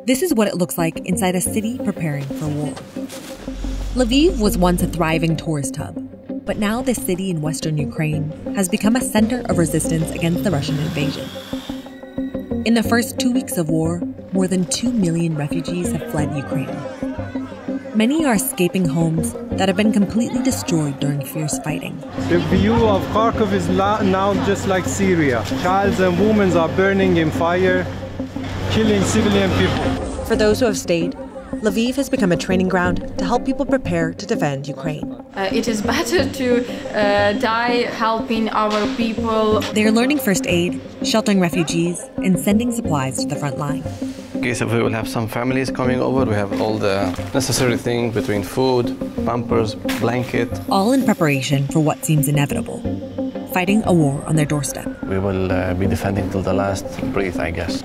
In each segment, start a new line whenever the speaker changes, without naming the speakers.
This is what it looks like inside a city preparing for war. Lviv was once a thriving tourist hub, but now this city in western Ukraine has become a center of resistance against the Russian invasion. In the first 2 weeks of war, more than 2 million refugees have fled Ukraine. Many are escaping homes that have been completely destroyed during fierce fighting.
The view of Kharkov is now just like Syria. Children and women are burning in fire, killing civilian people.
For those who have stayed, Lviv has become a training ground to help people prepare to defend Ukraine.
It is better to die helping our people.
They are learning first aid, sheltering refugees, and sending supplies to the front line.
In case we will have some families coming over, we have all the necessary things between food, pampers, blanket.
All in preparation for what seems inevitable, fighting a war on their doorstep.
We will be defending till the last breath, I guess.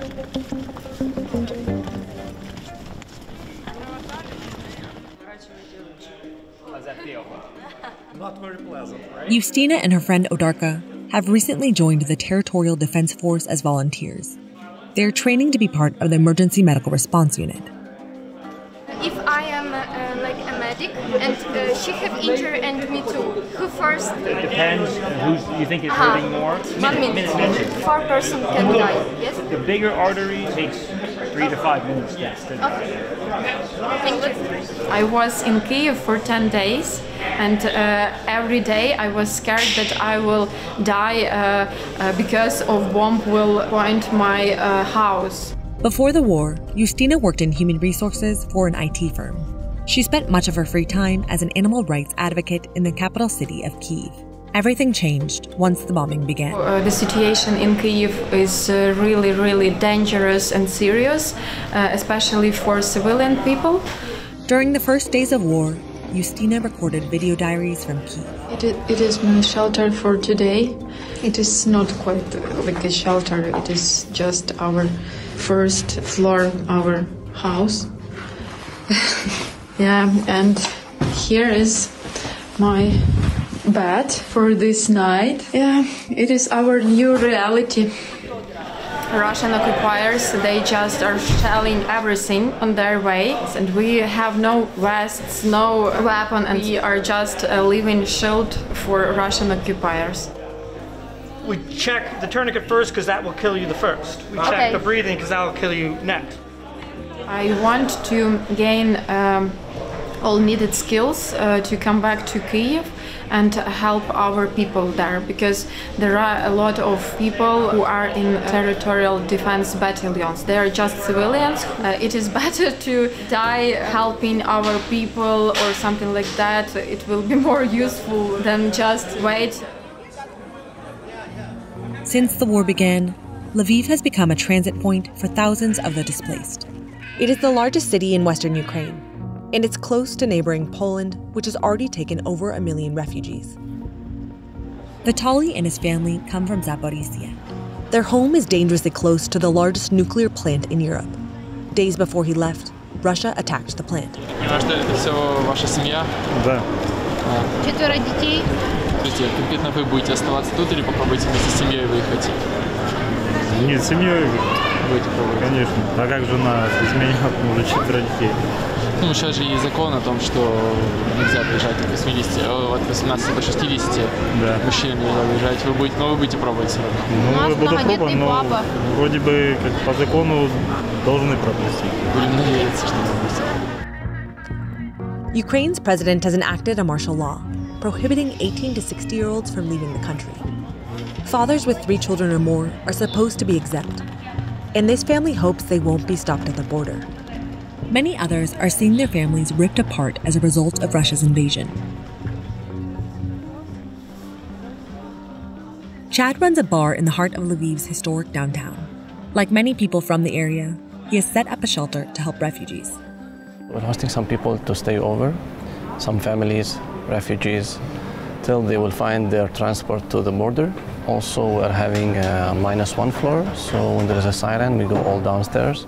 Not very pleasant, right?
Justina and her friend Odarka have recently joined the Territorial Defense Force as volunteers. They're training to be part of the Emergency Medical Response Unit.
If I am like a medic and she have injured and me too, who first?
It depends who you think is hurting more.
1 minute. 4 person can die, yes?
The bigger artery takes 3 to 5 minutes.
Okay. Thank you.
I was in Kyiv for 10 days, and every day I was scared that I will die because of bomb will point my house.
Before the war, Justina worked in human resources for an IT firm. She spent much of her free time as an animal rights advocate in the capital city of Kyiv. Everything changed once the bombing began.
The situation in Kyiv is really, really dangerous and serious, especially for civilian people.
During the first days of war, Justina recorded video diaries from Kyiv.
It is my shelter for today. It is not quite like a shelter. It is just our first floor, our house. Yeah, and here is my bed for this night. Yeah, it is our new reality.
Russian occupiers, they just are shelling everything on their way, and we have no vests, no weapon, and we are just a living shield for Russian occupiers.
We check the tourniquet first because that will kill you the first. We check the breathing because that will kill you next.
I want to gain all needed skills to come back to Kyiv and help our people there, because there are a lot of people who are in territorial defense battalions. They are just civilians. It is better to die helping our people or something like that. It will be more useful than just wait.
Since the war began, Lviv has become a transit point for thousands of the displaced. It is the largest city in western Ukraine, and it's close to neighboring Poland, which has already taken over 1 million refugees. Vitaly and his family come from Zaporizhzhia. Their home is dangerously close to the largest nuclear plant in Europe. Days before he left, Russia attacked the plant.
Это все ваша семья?
Да.
4 детей.
Скажите, конкретно вы будете оставаться тут или попробуйте вместе с семьей выехать?
Нет, с семьей,
Будете пробовать?
конечно. А как жена с меня, уже 4 детей.
Ну, сейчас же есть закон о том, что нельзя приезжать от 18 до 60.
Да.
Мужчинам нельзя выезжать. Но вы будете пробовать все равно.
Ну, я буду пробовать, но вроде бы как по закону должны пропустить.
Будем надеяться, что пропустят.
Ukraine's president has enacted a martial law prohibiting 18 to 60-year-olds from leaving the country. Fathers with 3 children or more are supposed to be exempt, and this family hopes they won't be stopped at the border. Many others are seeing their families ripped apart as a result of Russia's invasion. Chad runs a bar in the heart of Lviv's historic downtown. Like many people from the area, he has set up a shelter to help refugees.
We're hosting some people to stay over, some families, refugees, till they will find their transport to the border. Also, we're having a -1 floor, so when there is a siren, we go all downstairs.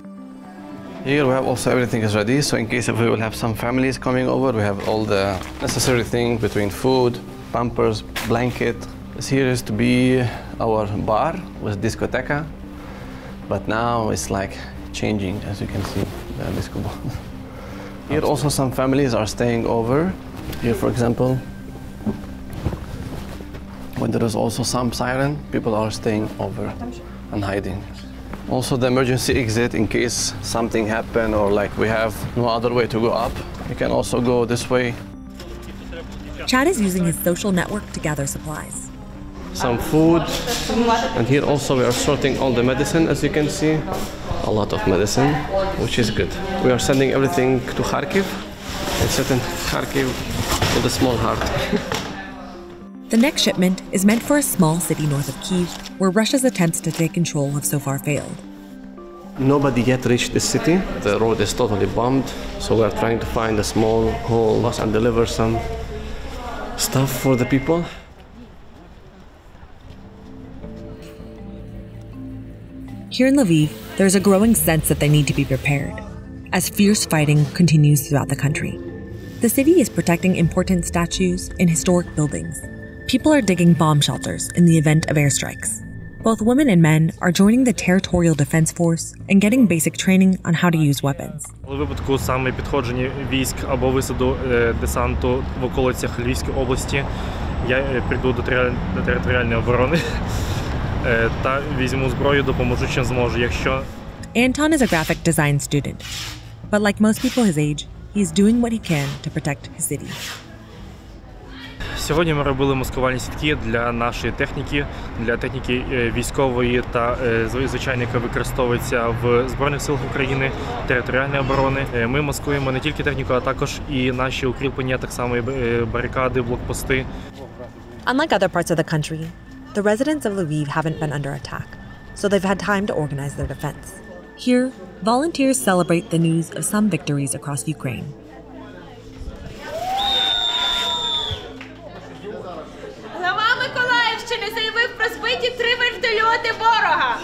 Here we have also everything is ready, so in case if we will have some families coming over, we have all the necessary things between food, pampers, blanket, This here used to be our bar with discoteca, but now it's like changing, as you can see, the disco ball. Here also some families are staying over. Here, for example, when there is also some siren, people are staying over and hiding. Also the emergency exit in case something happen or like we have no other way to go up. You can also go this way.
Chad is using his social network to gather supplies.
Some food, and here also we are sorting all the medicine, as you can see. A lot of medicine, which is good. We are sending everything to Kharkiv, and certain Kharkiv with a small heart.
The next shipment is meant for a small city north of Kyiv, where Russia's attempts to take control have so far failed.
Nobody yet reached the city. The road is totally bombed, so we are trying to find a small hole and deliver some stuff for the people.
Here in Lviv, there's a growing sense that they need to be prepared, as fierce fighting continues throughout the country. The city is protecting important statues and historic buildings. People are digging bomb shelters in the event of airstrikes. Both women and men are joining the Territorial Defense Force and getting basic training on how to use weapons.
У випадку саме підходження військ або висаду десанту в околицях Львівської області, я прийду до територіальної оборони та візьму зброю, допоможу чим зможу, якщо...
Anton is a graphic design student, but like most people his age, he is doing what he can to protect his city.
Сьогодні ми робили маскувальні сітки для нашої техніки, для техніки військової та звичайної, яка використовується в Збройних силах України, територіальної оборони. Ми маскуємо не тільки техніку, а також і наші укріплення, так само і барикади, блокпости.
Unlike other parts of the country, the residents of Lviv haven't been under attack, so they've had time to organize their defense. Here, volunteers celebrate the news of some victories across Ukraine.
Глава Миколаївщини заявив про збиті 3 вертольоти ворога.